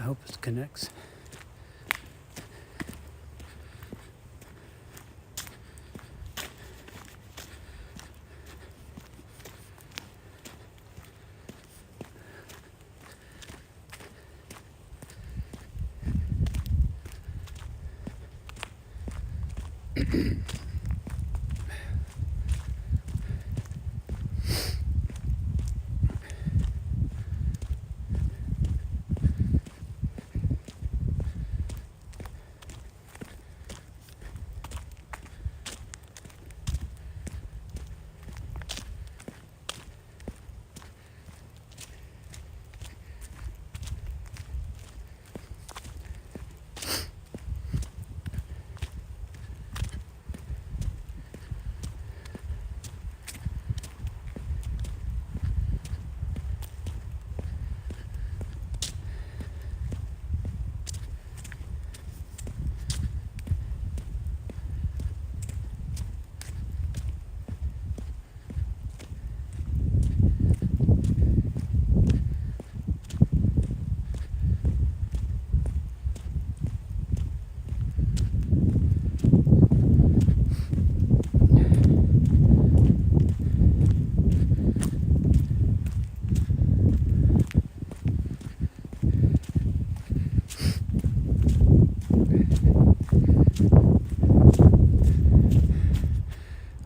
I hope it connects.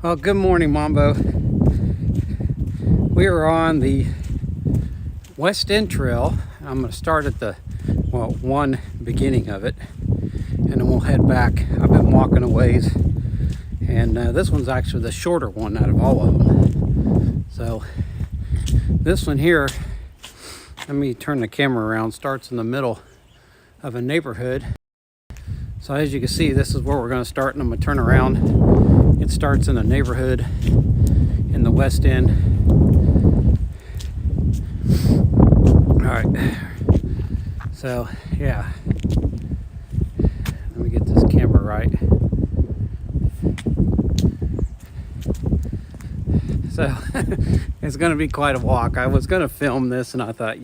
Well, good morning, Mambo. We are on the West End Trail. I'm going to start at the, one beginning of it, and then we'll head back. I've been walking a ways, and this one's actually the shorter one out of all of them. So this one here, let me turn the camera around, starts in the middle of a neighborhood. So as you can see, this is where we're going to start, and I'm going to turn around. It starts in a neighborhood in the West End. All right, so yeah, let me get this camera right. So it's going to be quite a walk. I was going to film this, and I thought,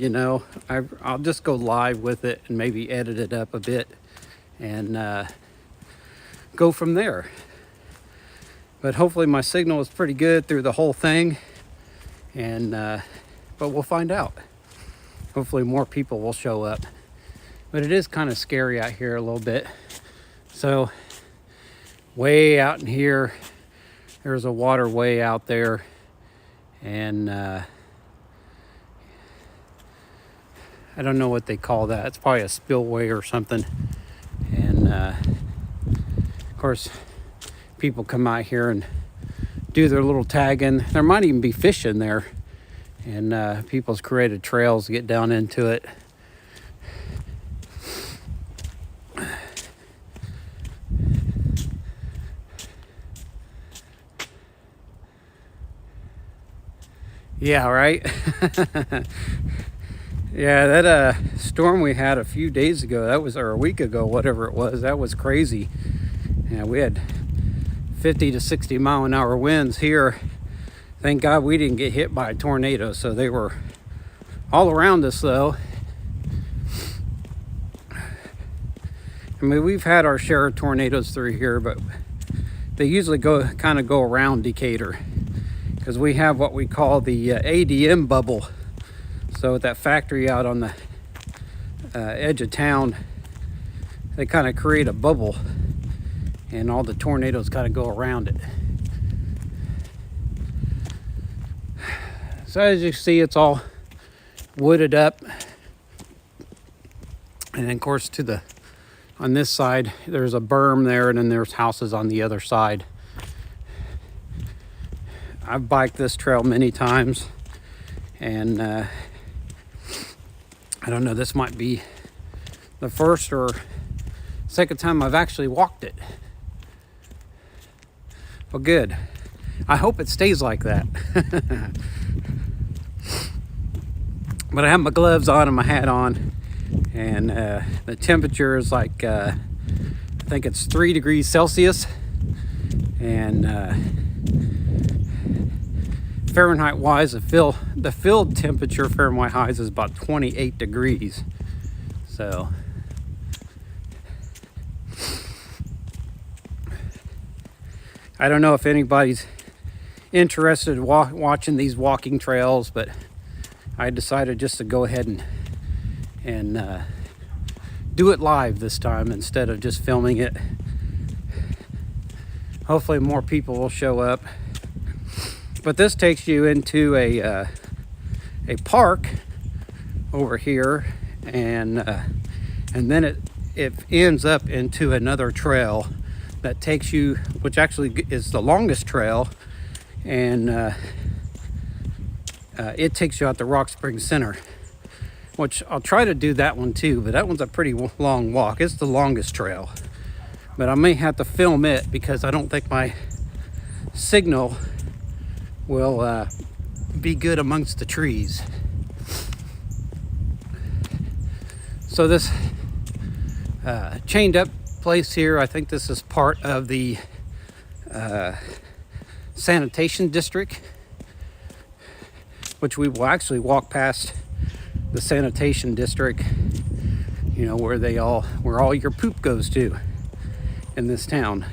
I'll just go live with it and maybe edit it up a bit and go from there. But hopefully my signal is pretty good through the whole thing, and but we'll find out. Hopefully more people will show up. But it is kind of scary out here a little bit. So way out in here, there's a waterway out there, and I don't know what they call that. It's probably a spillway or something. And of course, people come out here and do their little tagging. There might even be fish in there, and people's created trails to get down into it. Yeah, right. Yeah, that storm we had a few days ago, or a week ago, whatever it was, that was crazy. Yeah, we had 50 to 60 mile an hour winds here. Thank God we didn't get hit by a tornado. So they were all around us though. I mean, we've had our share of tornadoes through here, but they usually kind of go around Decatur, because we have what we call the ADM bubble. So at that factory out on the edge of town, they kind of create a bubble, and all the tornadoes kind of go around it. So as you see, it's all wooded up. And then of course on this side, there's a berm there, and then there's houses on the other side. I've biked this trail many times, and I don't know, this might be the first or second time I've actually walked it. Well, good. I hope it stays like that. But I have my gloves on and my hat on, and the temperature is like, I think it's 3 degrees Celsius, and Fahrenheit wise, the field temperature Fahrenheit wise is about 28 degrees. So I don't know if anybody's interested in watching these walking trails, but I decided just to go ahead and do it live this time instead of just filming it. Hopefully more people will show up. But this takes you into a park over here, and then it ends up into another trail that takes you, which actually is the longest trail, and it takes you out to Rock Springs Center, which I'll try to do that one too, but that one's a pretty long walk. It's the longest trail, but I may have to film it because I don't think my signal will be good amongst the trees. So this chained up place here, I think this is part of the Sanitation District, which we will actually walk past the Sanitation District, you know, where all your poop goes to in this town.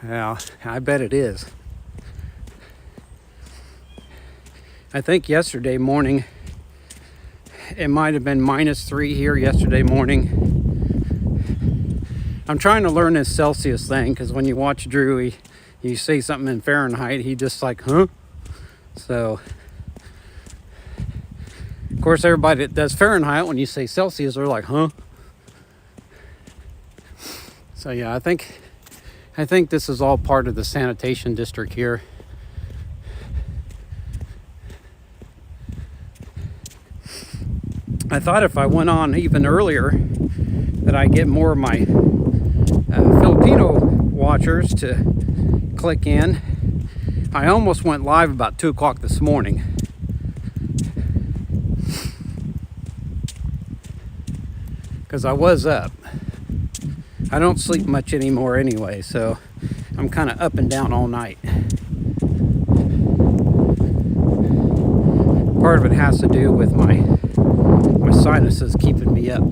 Well, I bet it is. I think yesterday morning, it might have been -3 here yesterday morning. I'm trying to learn this Celsius thing, because when you watch Drew, you say something in Fahrenheit, he just like, huh? So, of course, everybody that does Fahrenheit, when you say Celsius, they're like, huh? So yeah, I think this is all part of the Sanitation District here. I thought if I went on even earlier that I'd get more of my Filipino watchers to click in. I almost went live about 2 o'clock this morning. Because I was up. I don't sleep much anymore anyway, so I'm kind of up and down all night. Part of it has to do with my sinuses keeping me up.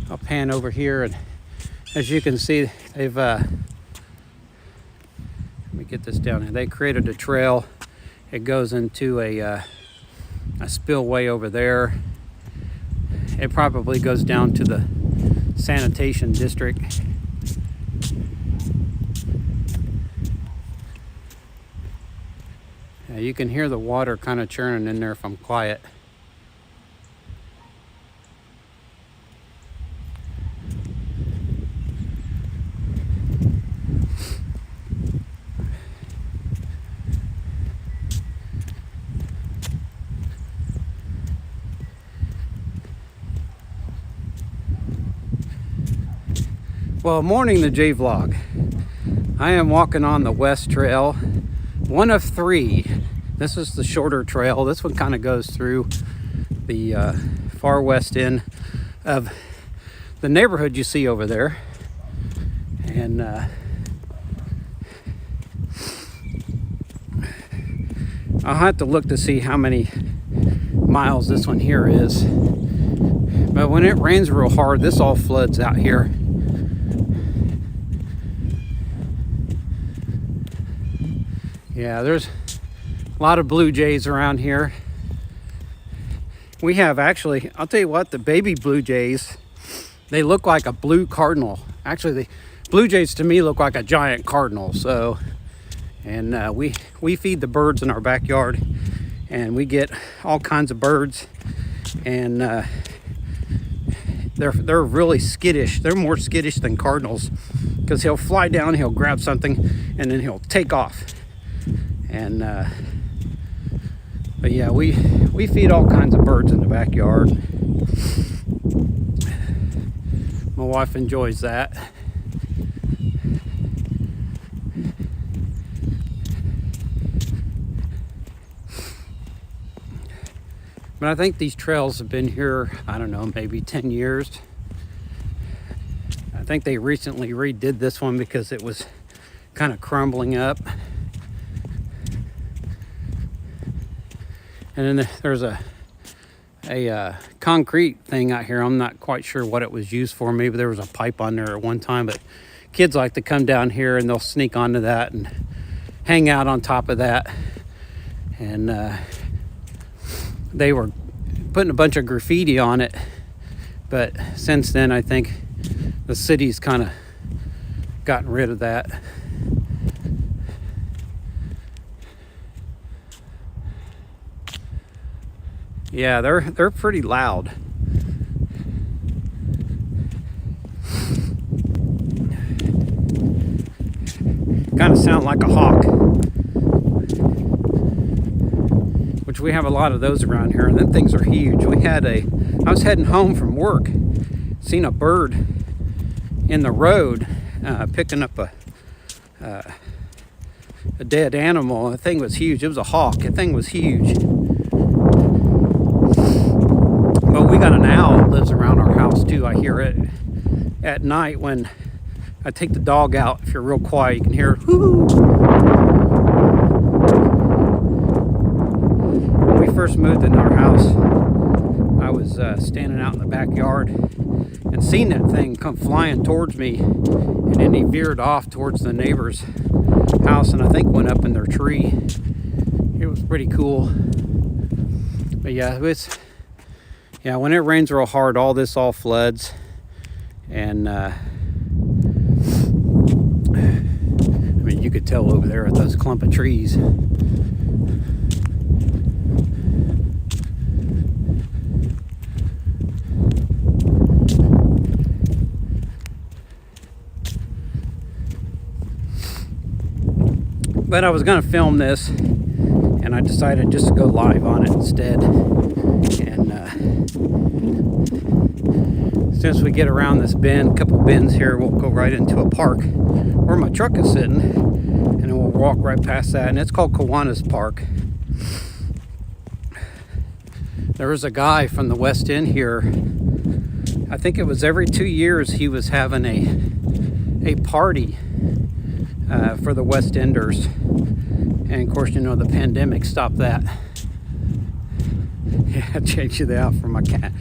I'll pan over here, and as you can see, they've let me get this down here. They created a trail. It goes into a spillway over there. It probably goes down to the Sanitation District. Yeah, you can hear the water kind of churning in there if I'm quiet. Well, morning the J Vlog. I am walking on the West Trail, one of 3. This is the shorter trail. This one kind of goes through the far west end of the neighborhood you see over there. And I'll have to look to see how many miles this one here is. But when it rains real hard, this all floods out here. Yeah, there's a lot of blue jays around here. We have actually, I'll tell you what, the baby blue jays, they look like a blue cardinal. Actually, the blue jays to me look like a giant cardinal. So, and we feed the birds in our backyard, and we get all kinds of birds, and they're really skittish. They're more skittish than cardinals, because he'll fly down, he'll grab something, and then he'll take off. And but yeah, we feed all kinds of birds in the backyard. My wife enjoys that. But I think these trails have been here, I don't know, maybe 10 years. I think they recently redid this one because it was kind of crumbling up. And then there's a concrete thing out here. I'm not quite sure what it was used for. Maybe there was a pipe on there at one time, but kids like to come down here and they'll sneak onto that and hang out on top of that. And they were putting a bunch of graffiti on it, but since then I think the city's kind of gotten rid of that. Yeah, they're pretty loud. Kind of sound like a hawk, which we have a lot of those around here, and then things are huge. I was heading home from work, seen a bird in the road picking up a dead animal. The thing was huge. It was a hawk. The thing was huge. But we got an owl that lives around our house too. I hear it at night when I take the dog out. If you're real quiet, you can hear it. Whoo! When we first moved into our house, I was standing out in the backyard and seen that thing come flying towards me, and then he veered off towards the neighbor's house and I think went up in their tree. It was pretty cool. But yeah, when it rains real hard, all floods. And I mean, you could tell over there at those clump of trees. But I was going to film this, and I decided just to go live on it instead. And since we get around this bend, a couple bends here, we'll go right into a park where my truck is sitting, and then we'll walk right past that. And it's called Kiwanis Park. There was a guy from the West End here. I think it was every 2 years he was having a party for the West Enders, and of course, you know, the pandemic stopped that. Yeah, I changed it out for my cat.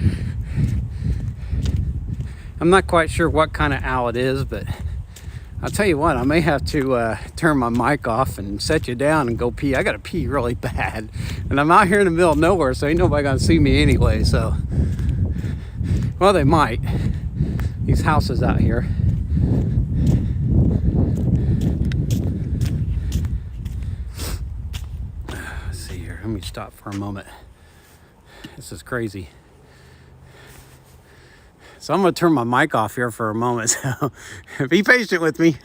I'm not quite sure what kind of owl it is, but I'll tell you what, I may have to turn my mic off and set you down and go pee. I gotta pee really bad, and I'm out here in the middle of nowhere, so ain't nobody gonna see me anyway. So, well, they might. These houses out here. Let me stop for a moment. This is crazy. So I'm going to turn my mic off here for a moment. So be patient with me.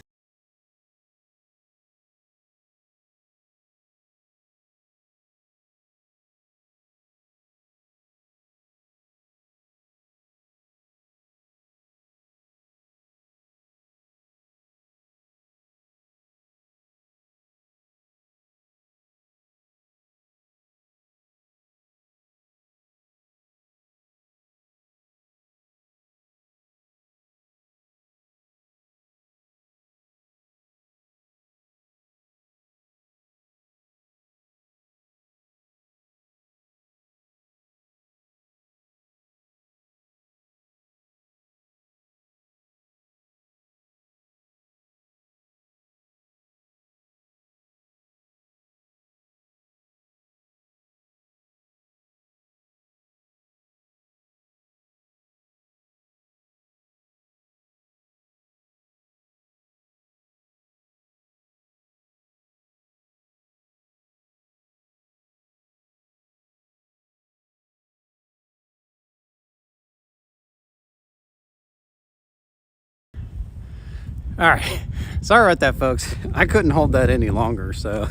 All right, sorry about that, folks. I couldn't hold that any longer, so.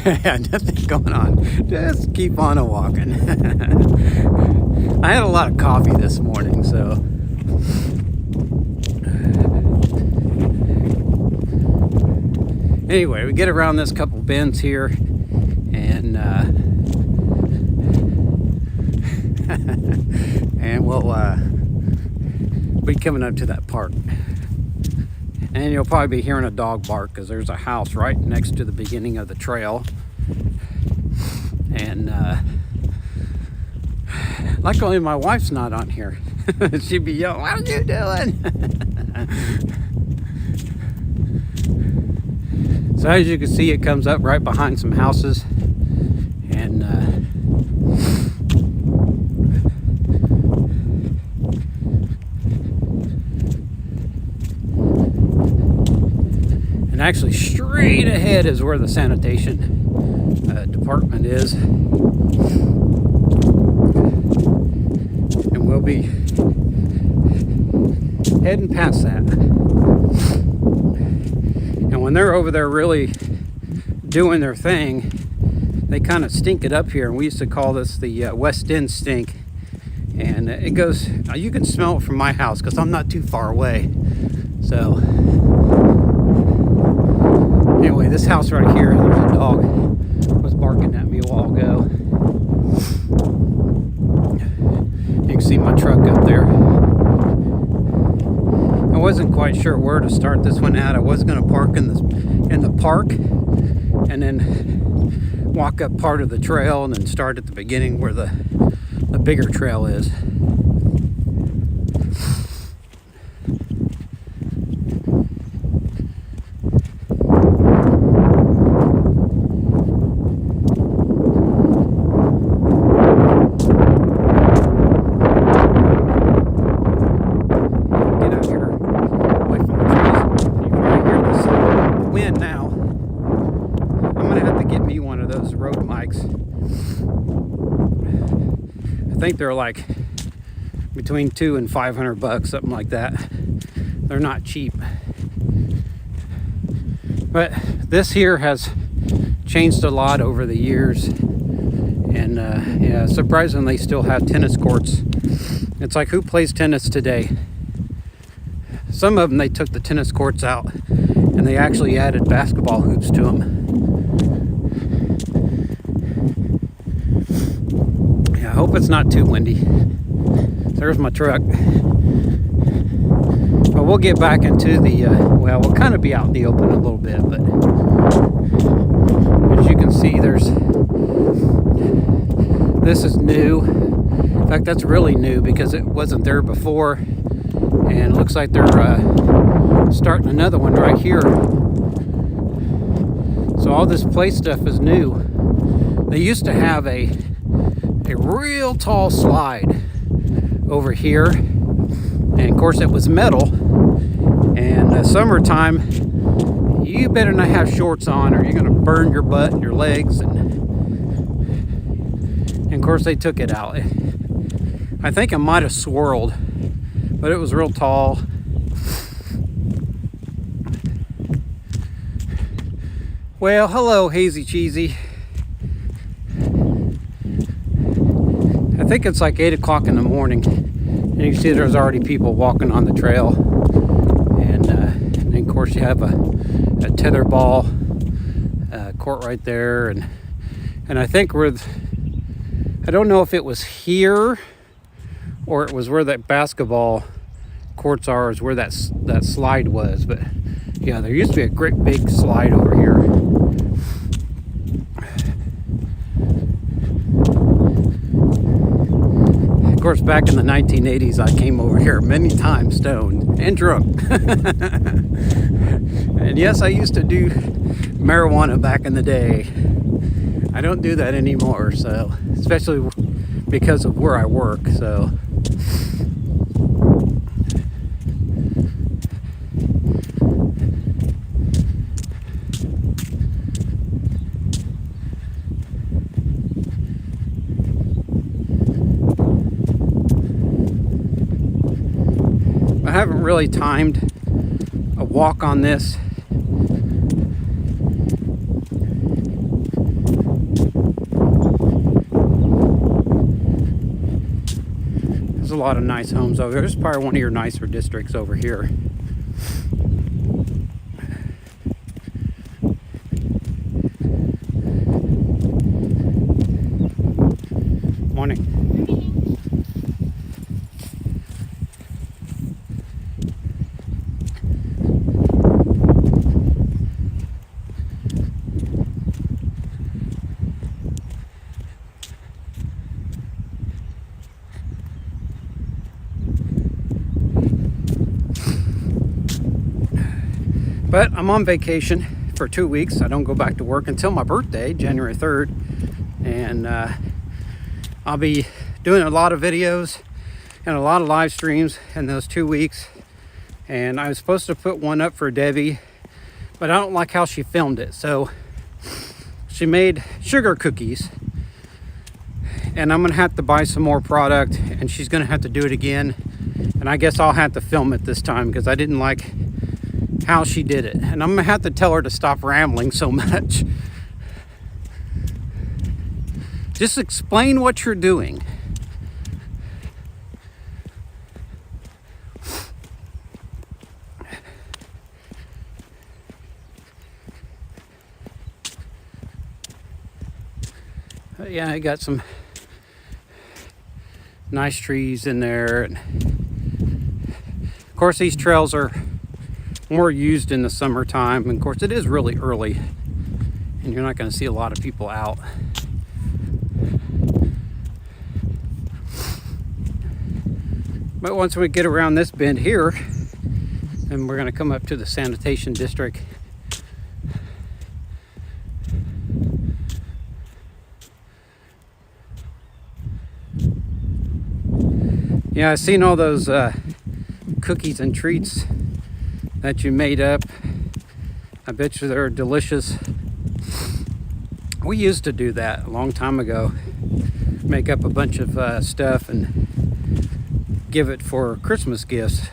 Yeah, nothing going on. Just keep on walking. I had a lot of coffee this morning, so. Anyway, we get around this couple bends here, and and we'll be coming up to that park. And you'll probably be hearing a dog bark because there's a house right next to the beginning of the trail. And luckily my wife's not on here. She'd be yelling, "What are you doing?" So as you can see, it comes up right behind some houses, and actually straight ahead is where the sanitation department is, and we'll be heading past that. And when they're over there really doing their thing, they kind of stink it up here, and we used to call this the West End stink. And it goes, you can smell it from my house because I'm not too far away. So anyway, this house right here, there's a dog was barking at me a while ago. You can see my truck up there. I wasn't quite sure where to start this one at. I was going to park in the park and then walk up part of the trail and then start at the beginning where the bigger trail is. I think they're like between $200 and $500, something like that. They're not cheap. But this here has changed a lot over the years, and yeah, surprisingly still have tennis courts. It's like, who plays tennis today? Some of them, they took the tennis courts out and they actually added basketball hoops to them. I hope it's not too windy. There's my truck. But we'll get back into the, well, we'll kind of be out in the open a little bit, but as you can see, this is new. In fact, that's really new because it wasn't there before. And it looks like they're starting another one right here. So all this play stuff is new. They used to have a real tall slide over here, and of course it was metal, and summertime you better not have shorts on or you're gonna burn your butt and your legs, and of course they took it out. I think it might have swirled, but it was real tall. Well, hello Hazy Cheesy. I think it's like 8 o'clock in the morning, and you can see there's already people walking on the trail, and then of course you have a tetherball court right there, and I think I don't know if it was here or it was where that basketball courts are, is where that slide was, but yeah, there used to be a great big slide over here. Of course, back in the 1980s, I came over here many times stoned and drunk. And yes, I used to do marijuana back in the day. I don't do that anymore, so, especially because of where I work, so. I haven't really timed a walk on this. There's a lot of nice homes over here. This is probably one of your nicer districts over here. But I'm on vacation for 2 weeks. I don't go back to work until my birthday, January 3rd. And I'll be doing a lot of videos and a lot of live streams in those 2 weeks. And I was supposed to put one up for Debbie, but I don't like how she filmed it. So she made sugar cookies, and I'm gonna have to buy some more product, and she's gonna have to do it again. And I guess I'll have to film it this time because I didn't like how she did it. And I'm gonna have to tell her to stop rambling so much. Just explain what you're doing. Yeah, I got some nice trees in there. And of course, these trails are more used in the summertime. And of course, it is really early, and you're not going to see a lot of people out. But once we get around this bend here, then we're going to come up to the Sanitation District. Yeah, I've seen all those cookies and treats that you made up. I bet you they're delicious. We used to do that a long time ago. Make up a bunch of stuff and give it for Christmas gifts.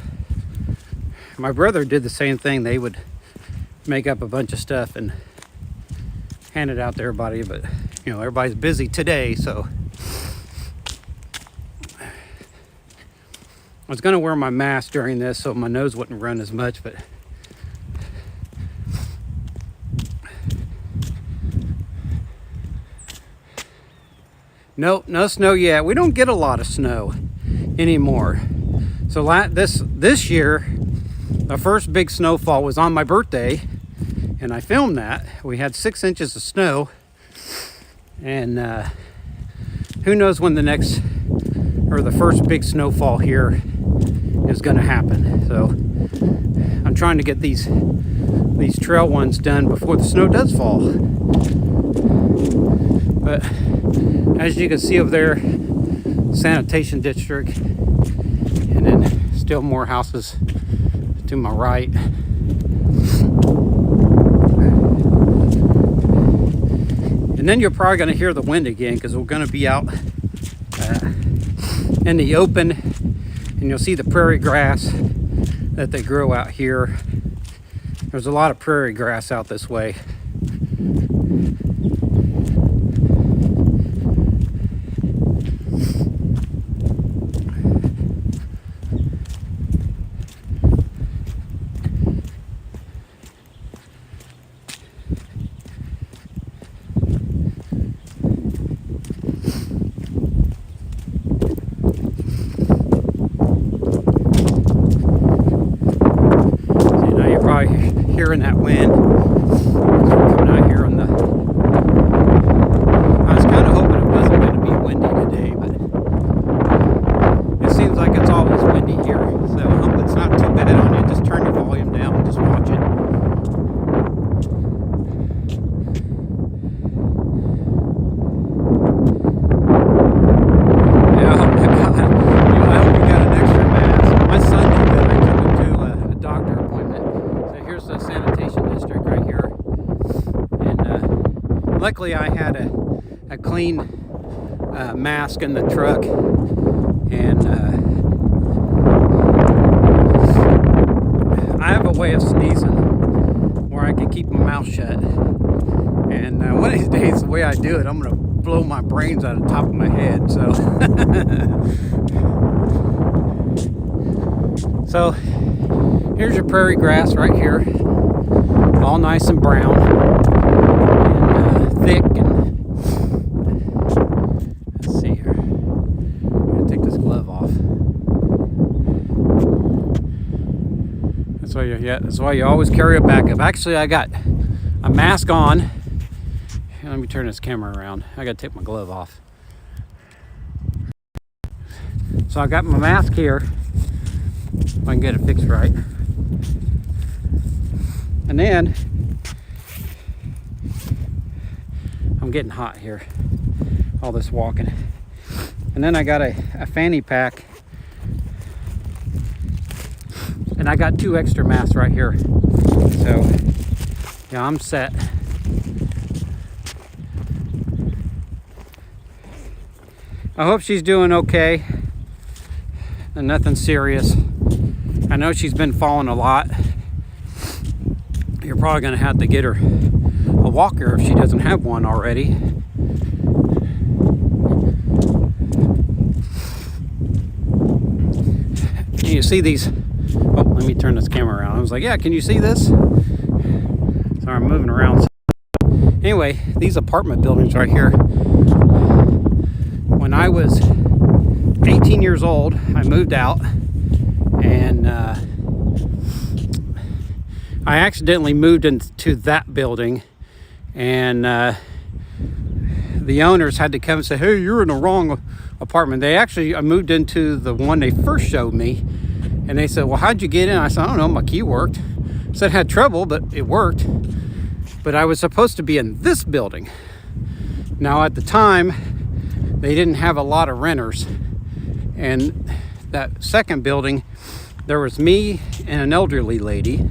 My brother did the same thing. They would make up a bunch of stuff and hand it out to everybody. But, you know, everybody's busy today, so I was going to wear my mask during this so my nose wouldn't run as much, but nope, no snow yet. We don't get a lot of snow anymore. So this year, the first big snowfall was on my birthday, and I filmed that. We had 6 inches of snow, and who knows when the first big snowfall here is going to happen. So I'm trying to get these trail ones done before the snow does fall. But as you can see over there, Sanitation District, and then still more houses to my right. And then you're probably going to hear the wind again because we're going to be out in the open, and you'll see the prairie grass that they grow out here. There's a lot of prairie grass out this way. Hearing that wind. We're coming out here on the... I was kind of hoping it wasn't going to be windy today, but it seems like it's always windy here. So I hope it's not too bad on you. Just turn your volume down and just watch it. Yeah, oh my God. I hope you got an extra mask. My son did that. I took him to a doctor appointment. Here's the Sanitation District right here, and luckily I had a clean mask in the truck, and I have a way of sneezing where I can keep my mouth shut, and one of these days the way I do it, I'm gonna blow my brains out of the top of my head. So here's your prairie grass right here, all nice and brown and thick. And let's see here. I'm gonna take this glove off. That's why you always carry a backup. Actually, I got a mask on. Here, let me turn this camera around. I gotta take my glove off. So I got my mask here. If I can get it fixed right. And And then I'm getting hot here, all this walking. And then I got a fanny pack, and I got 2 extra masks right here. So yeah, I'm set. I hope she's doing okay and nothing serious. I know she's been falling a lot. You're probably gonna have to get her a walker if she doesn't have one already. Can you see these? Oh, let me turn this camera around. I was like, yeah, can you see this? Sorry, I'm moving around. Anyway, these apartment buildings right here. When I was 18 years old, I moved out, and I accidentally moved into that building, and the owners had to come and say, hey, you're in the wrong apartment. I moved into the one they first showed me, and they said, well, how'd you get in? I said, I don't know, my key worked. I said I had trouble, but it worked. But I was supposed to be in this building. Now at the time, they didn't have a lot of renters, and that second building, there was me and an elderly lady,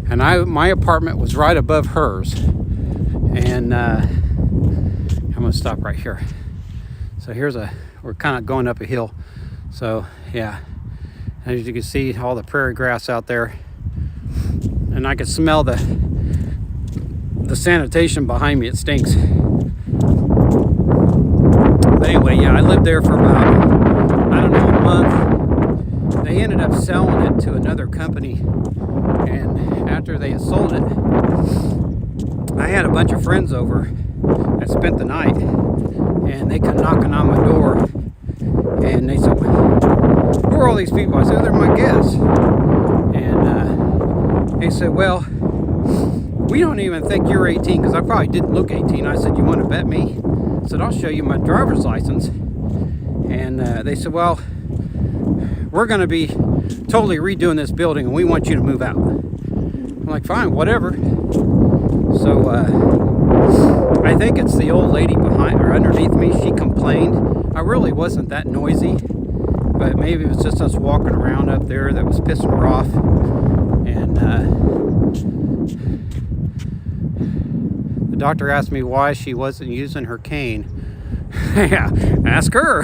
and my apartment was right above hers. And I'm gonna stop right here. So we're kind of going up a hill. So yeah, as you can see, all the prairie grass out there, and I can smell the sanitation behind me. It stinks. But anyway, yeah, I lived there for about, I don't know, a month. They ended up selling it to another company, and after they had sold it, I had a bunch of friends over that spent the night, and they come knocking on my door, and they said, who are all these people? I said, they're my guests. And they said, well, we don't even think you're 18, because I probably didn't look 18. I said, you want to bet me? I said, I'll show you my driver's license. And they said, well, we're going to be totally redoing this building, and we want you to move out. I'm like, fine, whatever. So I think it's the old lady behind or underneath me. She complained. I really wasn't that noisy, but maybe it was just us walking around up there that was pissing her off. And the doctor asked me why she wasn't using her cane. Yeah, ask her.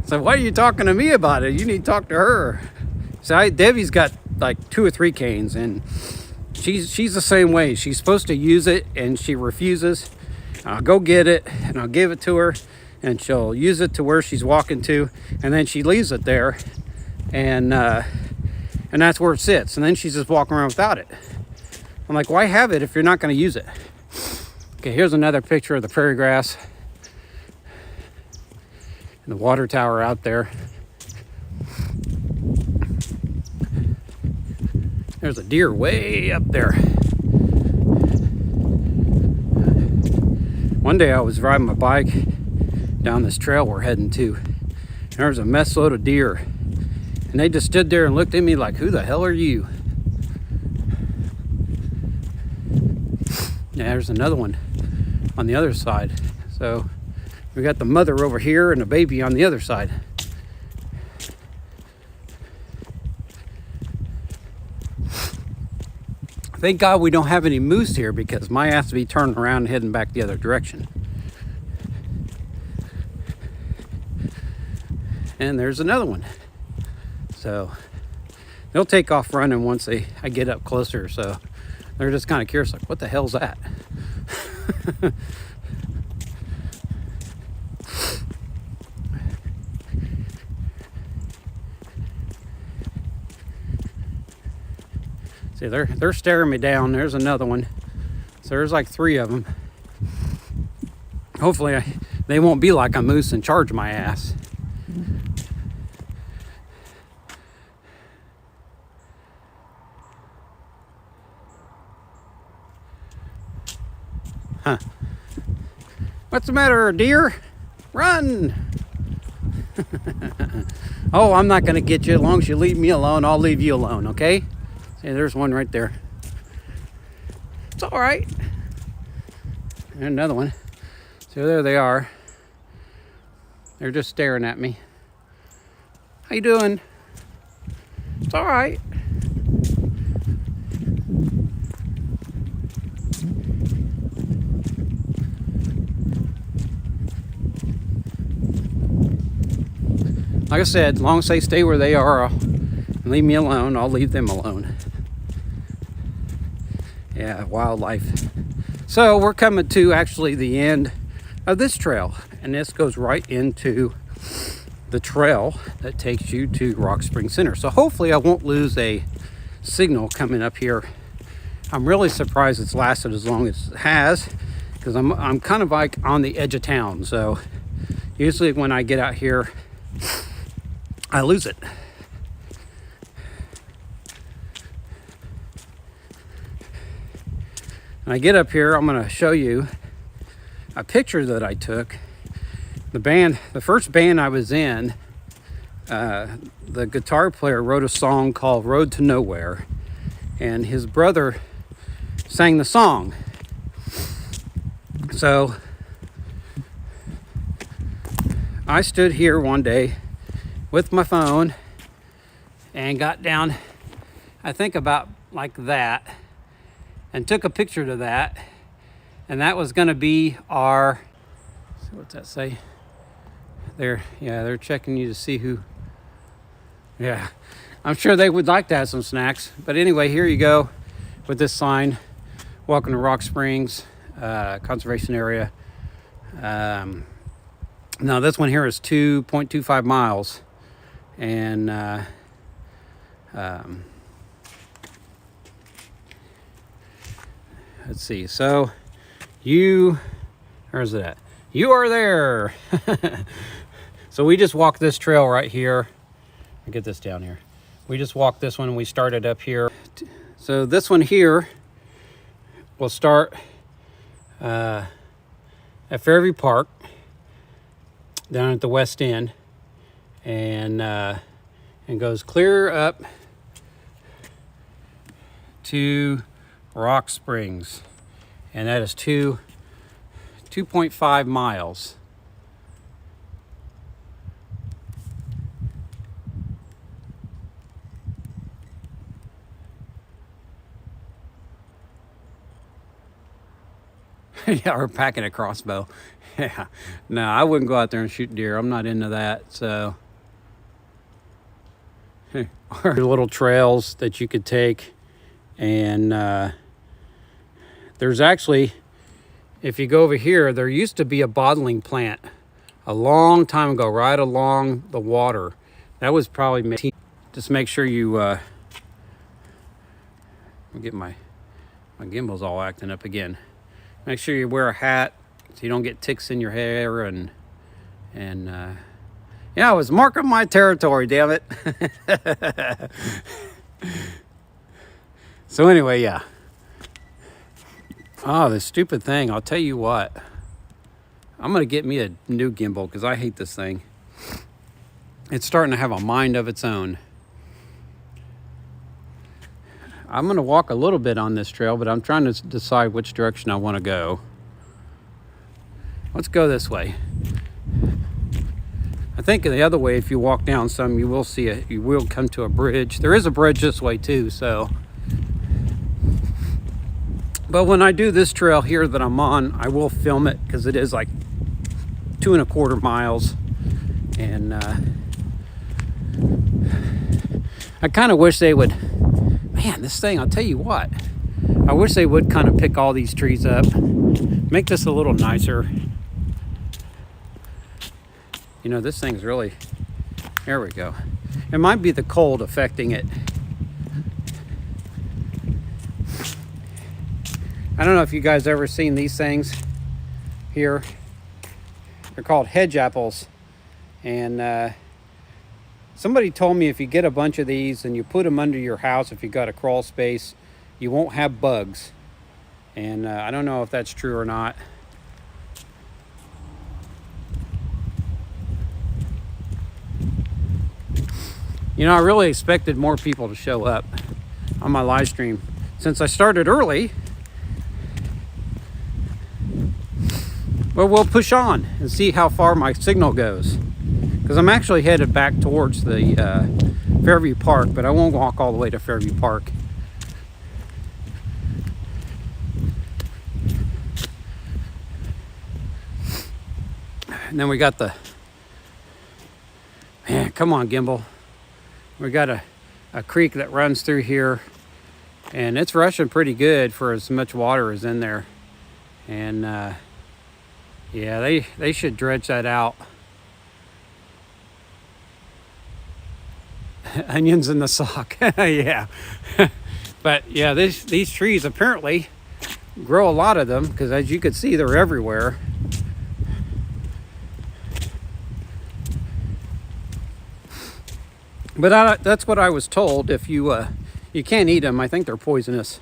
So why are you talking to me about it? You need to talk to her. So Debbie's got like 2 or 3 canes, and she's the same way. She's supposed to use it, and she refuses. I'll go get it, and I'll give it to her, and she'll use it to where she's walking to, and then she leaves it there, and that's where it sits, and then she's just walking around without it. I'm like, why have it if you're not going to use it? Okay, here's another picture of the prairie grass and the water tower out there. There's a deer way up there. One day I was riding my bike down this trail we're heading to, and there was a mess load of deer, and they just stood there and looked at me like, who the hell are you? Yeah, there's another one on the other side. So we got the mother over here and the baby on the other side. Thank God we don't have any moose here, because my ass to be turning around and heading back the other direction. And there's another one. So they'll take off running once I get up closer. So they're just kind of curious, like, what the hell's that? See, they're staring me down. There's another one. So there's like 3 of them. Hopefully they won't be like a moose and charge my ass. Huh. What's the matter, deer? Run! Oh, I'm not going to get you. As long as you leave me alone, I'll leave you alone, okay? See, there's one right there. all right. And another one. So there they are. They're just staring at me. How you doing? It's all right. Like I said, as long as they stay where they are and leave me alone, I'll leave them alone. Yeah, wildlife. So we're coming to actually the end of this trail, and this goes right into the trail that takes you to Rock Spring Center. So hopefully I won't lose a signal coming up here. I'm really surprised it's lasted as long as it has, because I'm kind of like on the edge of town. So usually when I get out here, I lose it. When I get up here, I'm going to show you a picture that I took. The first band I was in, the guitar player wrote a song called Road to Nowhere, and his brother sang the song. So I stood here one day with my phone and got down, I think about like that, and took a picture to that, and that was going to be our, what's that say? They're checking you to see who. Yeah, I'm sure they would like to have some snacks. But anyway, here you go with this sign. Welcome to Rock Springs Conservation Area. Now this one here is 2.25 miles. And let's see. So where's it at? You are there. So we just walked this trail right here. I'll get this down here. We just walked this one and we started up here. So this one here will start at Fairview Park down at the west end, and goes clear up to Rock Springs, and that is 2.5 miles. Yeah, we're packing a crossbow. Yeah, no, I wouldn't go out there and shoot deer. I'm not into that. So or little trails that you could take, and there's actually, if you go over here, there used to be a bottling plant a long time ago right along the water. That was probably just make sure you I'll get my gimbal's all acting up again. Make sure you wear a hat so you don't get ticks in your hair, and yeah, I was marking my territory, damn it. So anyway, yeah. Oh, this stupid thing, I'll tell you what. I'm going to get me a new gimbal because I hate this thing. It's starting to have a mind of its own. I'm going to walk a little bit on this trail, but I'm trying to decide which direction I want to go. Let's go this way. I think the other way, if you walk down some, you will come to a bridge. There is a bridge this way too, so. But when I do this trail here that I'm on, I will film it because it is like 2.25 miles. And I kind of wish they would, man, this thing, I'll tell you what, I wish they would kind of pick all these trees up, make this a little nicer. You know, this thing's really, there we go. It might be the cold affecting it. I don't know if you guys ever seen these things here. They're called hedge apples. And somebody told me if you get a bunch of these and you put them under your house, if you got a crawl space, you won't have bugs. And I don't know if that's true or not. You know, I really expected more people to show up on my live stream. Since I started early, Well, we'll push on and see how far my signal goes, because I'm actually headed back towards the Fairview Park, but I won't walk all the way to Fairview Park. And then we got the, man, come on, gimbal. We got a creek that runs through here, and it's rushing pretty good for as much water as in there. And yeah, they should dredge that out. Onions in the sock. Yeah. But yeah, these trees apparently grow a lot of them, because as you can see, they're everywhere. But that's what I was told. If you can't eat them, I think they're poisonous.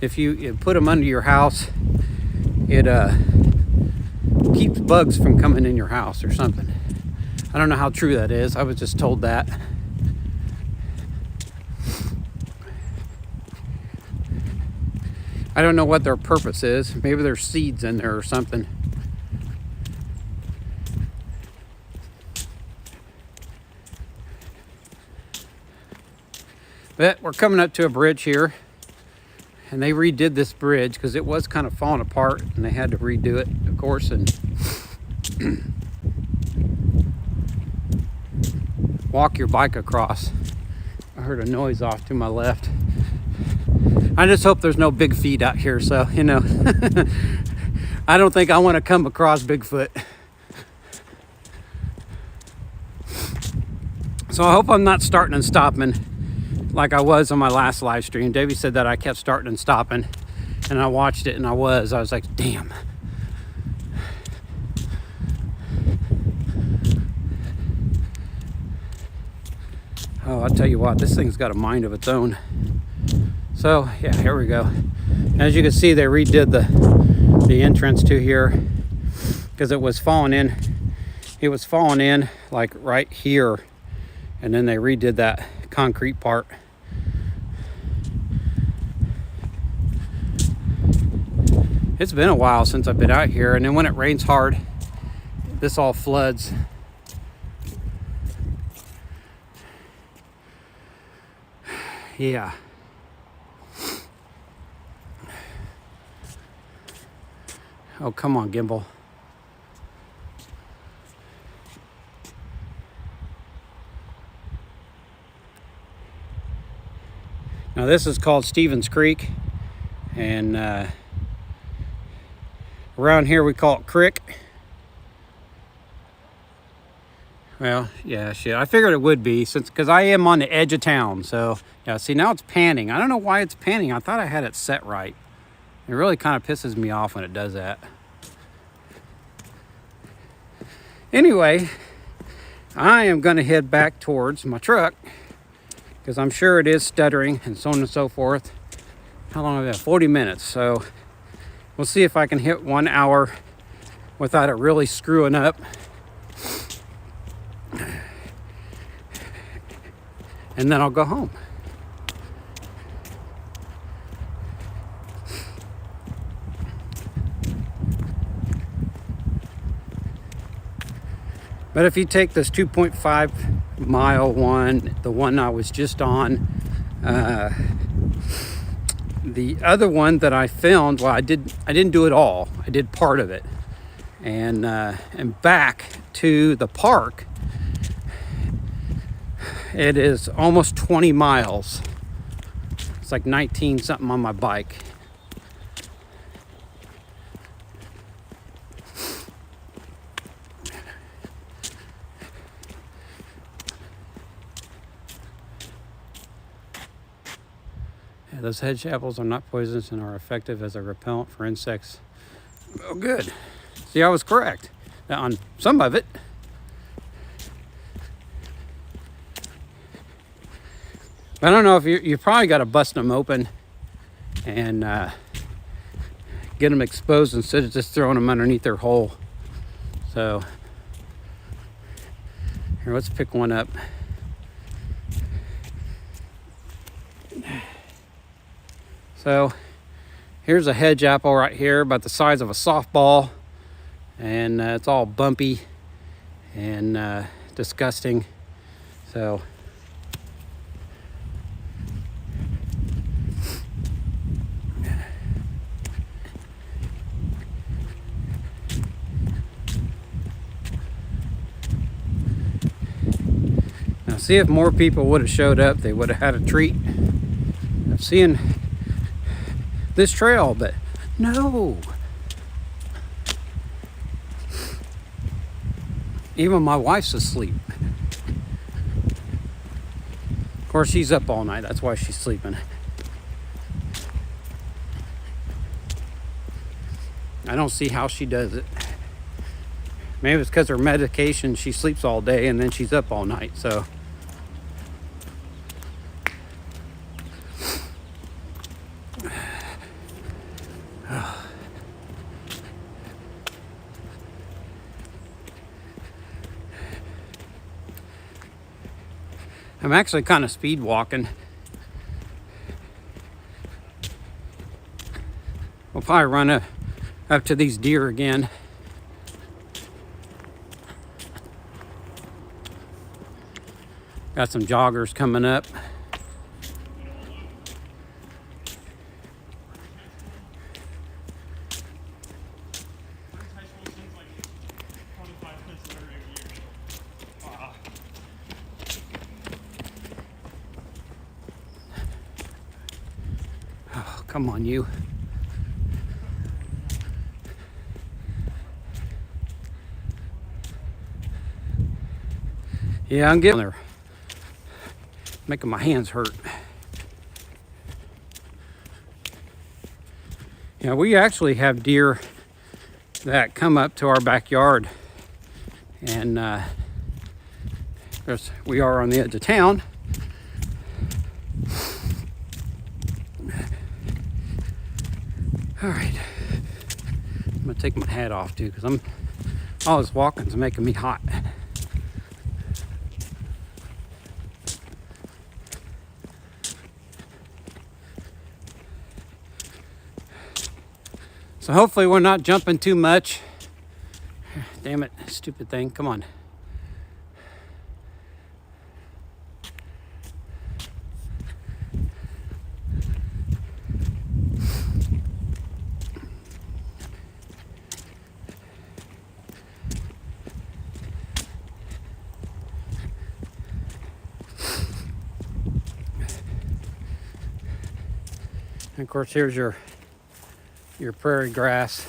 If you put them under your house, it keeps bugs from coming in your house or something. I don't know how true that is. I was just told that. I don't know what their purpose is. Maybe there's seeds in there or something. But we're coming up to a bridge here, and they redid this bridge because it was kind of falling apart, and they had to redo it, of course, and walk your bike across. I heard a noise off to my left. I just hope there's no big feet out here, so, you know, I don't think I want to come across Bigfoot. So I hope I'm not starting and stopping like I was on my last live stream. Davey said that I kept starting and stopping, and I watched it, and I was like, damn. Oh, I'll tell you what, this thing's got a mind of its own. So yeah, here we go. As you can see, they redid the entrance to here, because it was falling in. It was falling in like right here, and then they redid that concrete part. It's been a while since I've been out here, and then when it rains hard, this all floods. Yeah. Oh, come on, gimbal. Now this is called Stevens Creek, and around here we call it Crick. Well, yeah, shit. I figured it would be, because I am on the edge of town. So yeah, see, now it's panning. I don't know why it's panning. I thought I had it set right. It really kind of pisses me off when it does that. Anyway, I am going to head back towards my truck, because I'm sure it is stuttering and so on and so forth. How long have I got? 40 minutes. So we'll see if I can hit 1 hour without it really screwing up. And then I'll go home. But if you take this 2.5 mile one, the one I was just on, the other one that I filmed, well, I didn't do it all. I did part of it, and back to the park, it is almost 20 miles. It's like 19 something on my bike. Those hedge apples are not poisonous and are effective as a repellent for insects. Oh, good. See, I was correct on some of it. I don't know if you probably got to bust them open and get them exposed instead of just throwing them underneath their hole. So here, let's pick one up. So here's a hedge apple right here, about the size of a softball. and it's all bumpy and disgusting. So now, see, if more people would have showed up, they would have had a treat of seeing this trail, but no. Even my wife's asleep. Of course, she's up all night. That's why she's sleeping. I don't see how she does it. Maybe it's because her medication, she sleeps all day and then she's up all night. So I'm actually kind of speed walking. We'll probably run up to these deer again. Got some joggers coming up. Oh, come on, you. Yeah, I'm getting there. Making my hands hurt. Yeah, we actually have deer that come up to our backyard, and we are on the edge of town. All right, I'm gonna take my hat off too, because all this walking's making me hot. So hopefully we're not jumping too much. Damn it, stupid thing, come on. And of course, here's your prairie grass.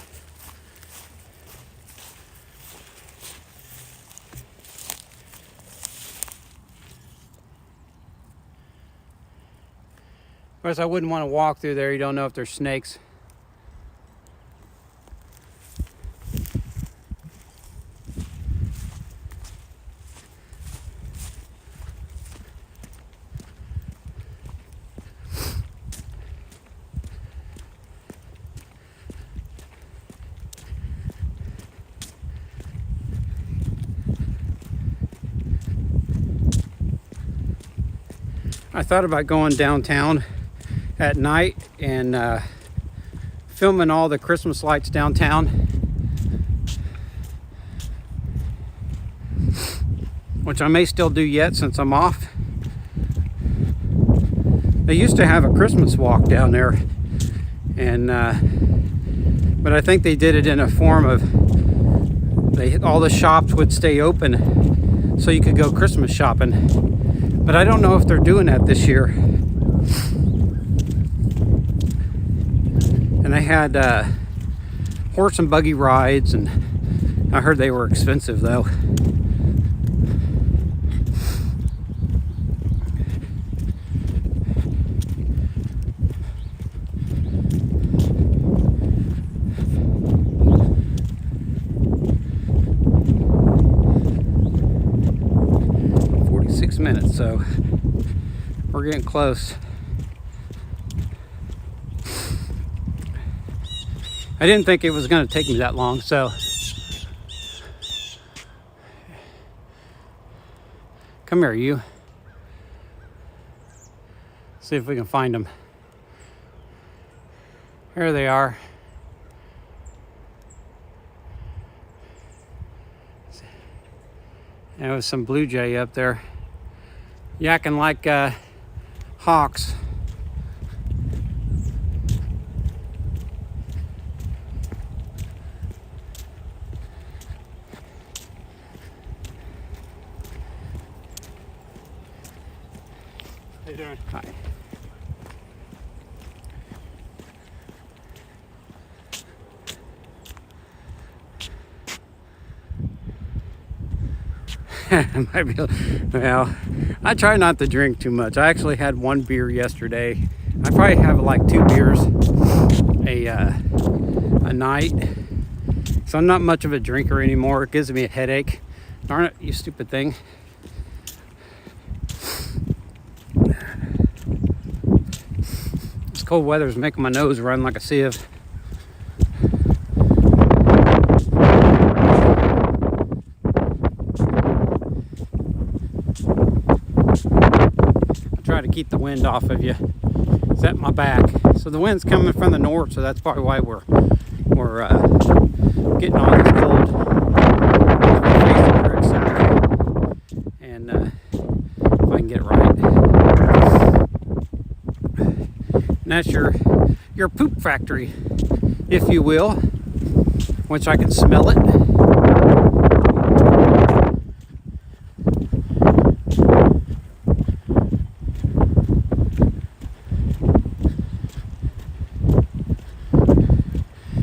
Of course, I wouldn't want to walk through there. You don't know if there's snakes. I thought about going downtown at night and filming all the Christmas lights downtown, which I may still do yet since I'm off. They used to have a Christmas walk down there, and but I think they did it in a form of all the shops would stay open so you could go Christmas shopping. But I don't know if they're doing that this year. And they had horse and buggy rides, and I heard they were expensive though. Minutes, so we're getting close. I didn't think it was going to take me that long, so come here, you. See if we can find them. Here they are. There was some blue jay up there yakking like hawks. How you doing? Hi. Might be, well, I try not to drink too much. I actually had one beer yesterday. I probably have like 2 beers a night. So I'm not much of a drinker anymore. It gives me a headache. Darn it, you stupid thing. This cold weather is making my nose run like a sieve. Try to keep the wind off of you. It's at my back. So the wind's coming from the north, so that's probably why we're getting all this cold. We're facing south. And if I can get it right. And that's your poop factory, if you will, which I can smell it.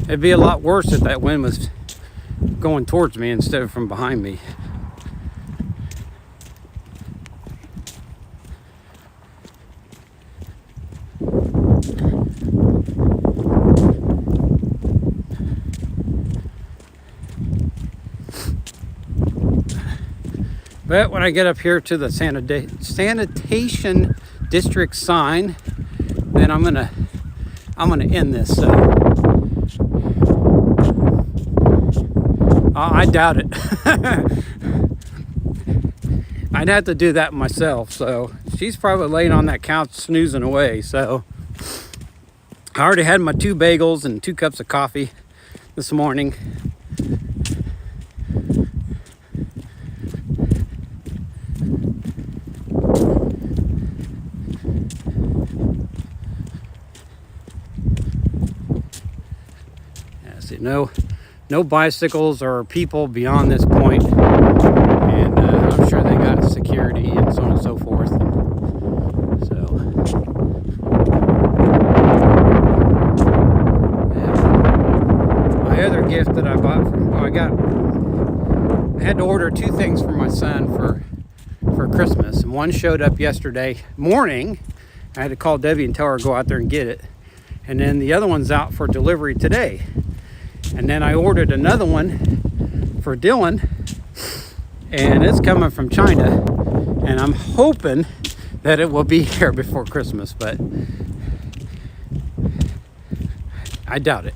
It'd be a lot worse if that wind was going towards me instead of from behind me. But when I get up here to the Sanitation District sign, then I'm gonna end this. So. I doubt it. I'd have to do that myself. So she's probably laying on that couch snoozing away. So I already had my 2 bagels and 2 cups of coffee this morning. Yeah, see, no bicycles or people beyond this point, and I'm sure they got security and so on and so forth. So, yeah. My other gift that I bought I had to order 2 things for my son for Christmas, and one showed up yesterday morning. I had to call Debbie and tell her to go out there and get it, and then the other one's out for delivery today. And then I ordered another one for Dylan, and it's coming from China, and I'm hoping that it will be here before Christmas, but I doubt it.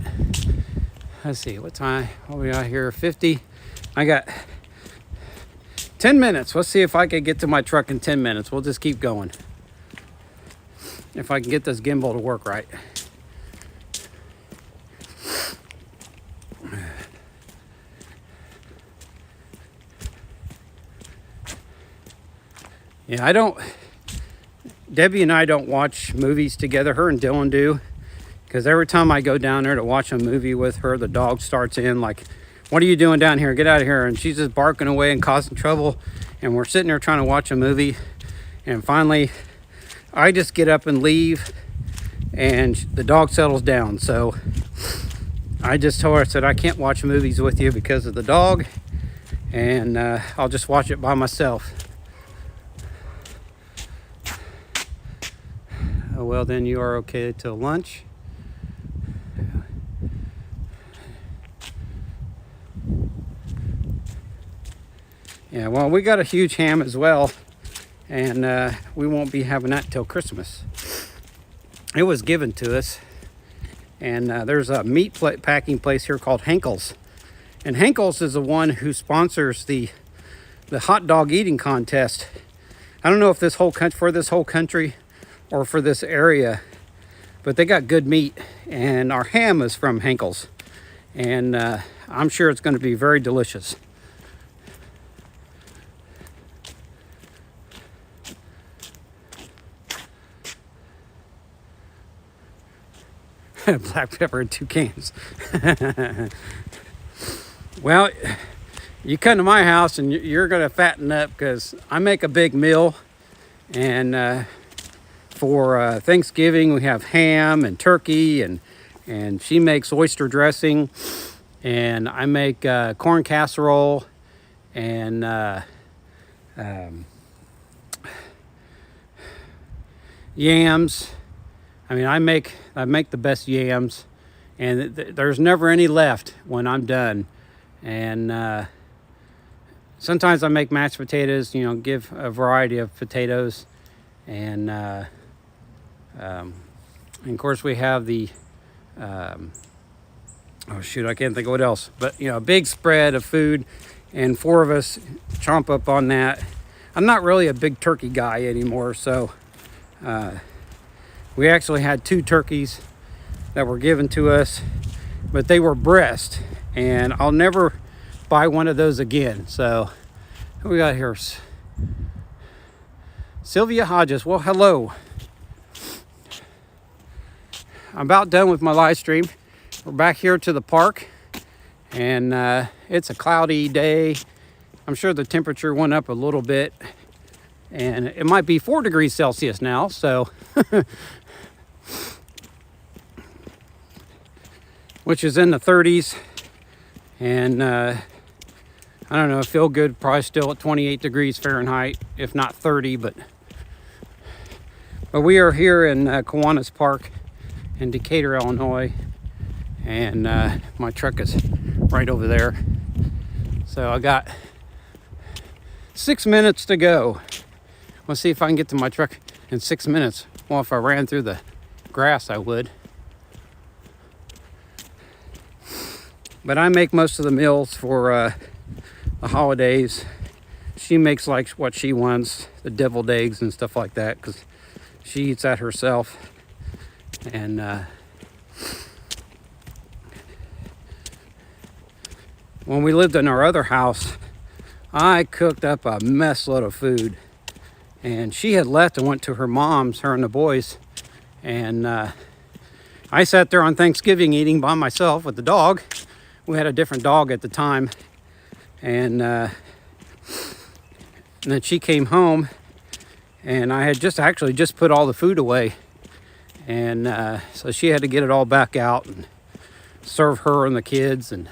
Let's see, what time are we out here? 50. I got 10 minutes. Let's see if I can get to my truck in 10 minutes. We'll just keep going. If I can get this gimbal to work right. Yeah, Debbie and I don't watch movies together. Her and Dylan do. Because every time I go down there to watch a movie with her, the dog starts in like, what are you doing down here? Get out of here. And she's just barking away and causing trouble. And we're sitting there trying to watch a movie. And finally, I just get up and leave. And the dog settles down. So I just told her, I said, I can't watch movies with you because of the dog. And I'll just watch it by myself. Oh, well, then you are okay till lunch. Yeah, well, we got a huge ham as well, and we won't be having that till Christmas. It was given to us, and there's a meat packing place here called Henkel's, and Henkel's is the one who sponsors the hot dog eating contest. I don't know if this whole country or for this area, but they got good meat, and our ham is from Henkel's, and I'm sure it's going to be very delicious. Black pepper in 2 cans. Well, you come to my house and you're going to fatten up, because I make a big meal. And for Thanksgiving, we have ham and turkey, and she makes oyster dressing, and I make corn casserole and yams. I mean, I make the best yams, and there's never any left when I'm done. And sometimes I make mashed potatoes, give a variety of potatoes. And of course we have the, oh shoot, I can't think of what else. But, a big spread of food, and 4 of us chomp up on that. I'm not really a big turkey guy anymore, so we actually had 2 turkeys that were given to us, but they were breast, and I'll never buy one of those again. So who we got here? Sylvia Hodges. Well, hello. I'm about done with my live stream. We're back here to the park, and it's a cloudy day. I'm sure the temperature went up a little bit, and it might be 4 degrees Celsius now, so which is in the 30s. And I don't know, feel good, probably still at 28 degrees Fahrenheit, if not 30. But we are here in Kiwanis Park in Decatur, Illinois, and my truck is right over there. So I got 6 minutes to go. Let's see if I can get to my truck in 6 minutes. Well, if I ran through the grass, I would. But I make most of the meals for the holidays. She makes like what she wants, the deviled eggs and stuff like that, because she eats that herself. And when we lived in our other house, I cooked up a mess load of food, and she had left and went to her mom's, her and the boys. And I sat there on Thanksgiving eating by myself with the dog. We had a different dog at the time. And then she came home, and I had just put all the food away. And so she had to get it all back out and serve her and the kids. And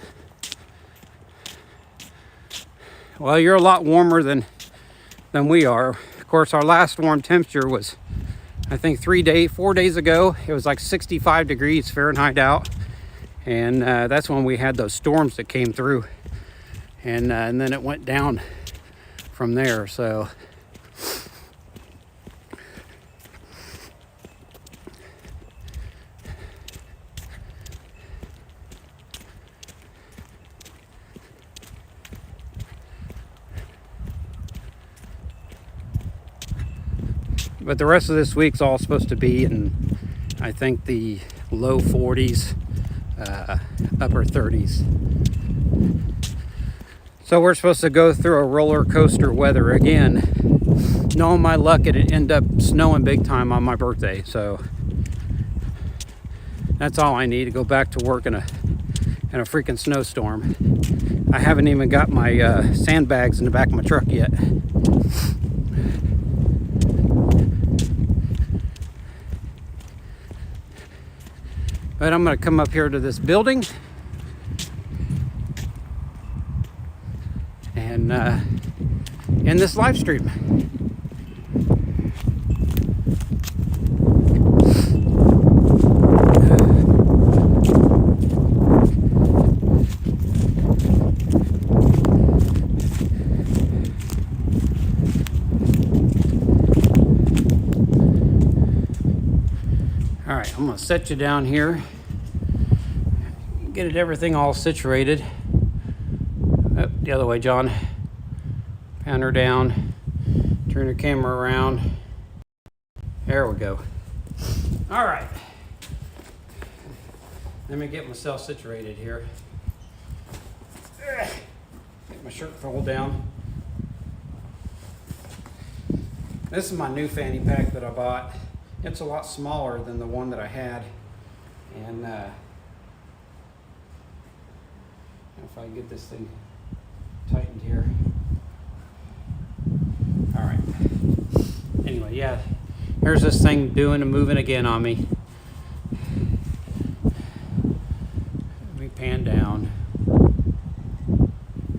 well, you're a lot warmer than we are. Of course, our last warm temperature was, I think 4 days ago. It was like 65 degrees Fahrenheit out. And that's when we had those storms that came through. And then it went down from there. So but the rest of this week's all supposed to be in, I think, the low 40s, upper 30s. So we're supposed to go through a roller coaster weather again. Knowing my luck, it'd end up snowing big time on my birthday. So that's all I need to go back to work in a freaking snowstorm. I haven't even got my sandbags in the back of my truck yet. But I'm going to come up here to this building and end this live stream. All right, I'm going to set you down here, get everything all situated. Oh, the other way, John. Pound her down, turn the camera around. There we go. All right. Let me get myself situated here. Get my shirt fold down. This is my new fanny pack that I bought. It's a lot smaller than the one that I had. And if I get this thing tightened here. All right. Anyway, yeah, here's this thing doing and moving again on me. Let me pan down.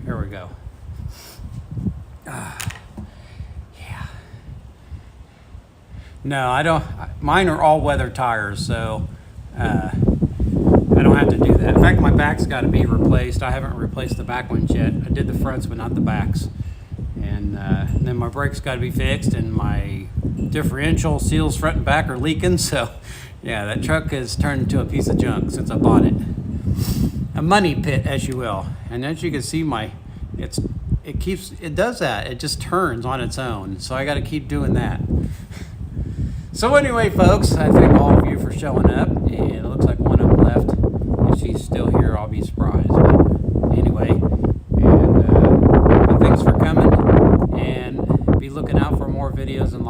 Here we go. Yeah. No, I don't. Mine are all weather tires, so I don't have to do that. In fact, my back's got to be replaced. I haven't replaced the back ones yet. I did the fronts, but not the backs. And then my brakes got to be fixed, and my differential seals front and back are leaking. So, yeah, that truck has turned into a piece of junk since I bought it. A money pit, as you will. And as you can see, it does that. It just turns on its own. So I got to keep doing that. So anyway, folks, I thank all of you for showing up. And it looks like one of them left. If she's still here, I'll be surprised. But anyway, and thanks for coming. And be looking out for more videos and live